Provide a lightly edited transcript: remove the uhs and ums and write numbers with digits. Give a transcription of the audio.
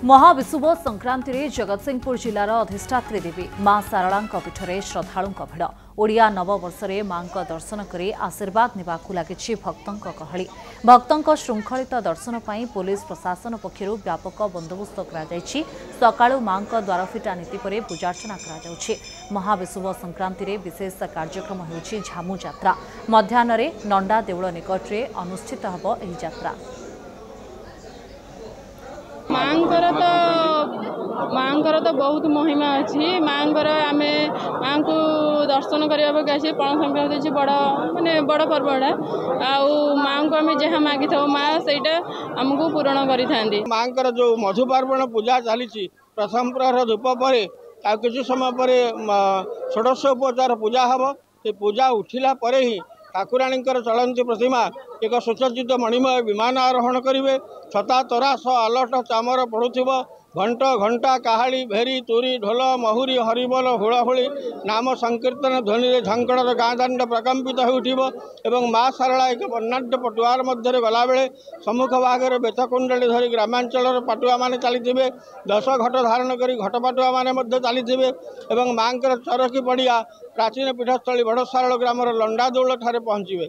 महाविषुव संक्रांति रे जगतसिंहपुर जिलार अधिष्ठात्री देवी मां सारला पीठरे श्रद्धालुं भिड़ ओडिया नववर्ष में मां दर्शन कर आशीर्वाद नेबाकु लागिछि भक्तों गहली। भक्तों श्रृंखलित दर्शन पर पुलिस प्रशासन पक्षरु व्यापक बंदोबस्त कराଯାଇଛି। सकाळु मां द्वारफिटा नीति पर पूजार्चना कराଯାଉଛି। महाविषुव संक्रांति रे विशेष कार्यक्रम होछि झामु यात्रा। मध्याह्न नंडा देउळ निकटरे अनुष्ठित हबो एही यात्रा। मांकर तो बहुत महिमा अच्छी। मांकर आम माँ को दर्शन करने आसी पण संक्रांति बड़ माने बड़ पर्वटा माँ को आम जहाँ मागी था माँ से आमको पूरण करी। मांकर जो मधु पार्वण पूजा चली प्रथम प्रहर धूप पर कि समय पर षोडशोपचार पूजा हम से पूजा उठिला परे ही ठाकुराणी चलती प्रतिमा एक सुसज्जित मणिमय विमान आरोहण करेंगे। छता तरा सह आलट चामर पड़ुव घंट घंटा काहाड़ी भेरी तुरी ढोल महुरी हरिबोल हुड़ाहुड़ी नाम संकीर्तन ध्वनि झंकड़र गाँ दाण्ड प्रकम्पित हो माँ सारला एक वर्णाढ़ पटुआर मध्य गला बेले सम्मुख भागे बेतकुंडली धरी ग्रामांचल पटुआ मैंने चली 10 घट धारण कर घटपाटुआ मैंने चली माँ चरकी पड़िया प्राचीन पीठस्थली बड़सारल ग्रामर लंडा दौल ठारे पहुंचे।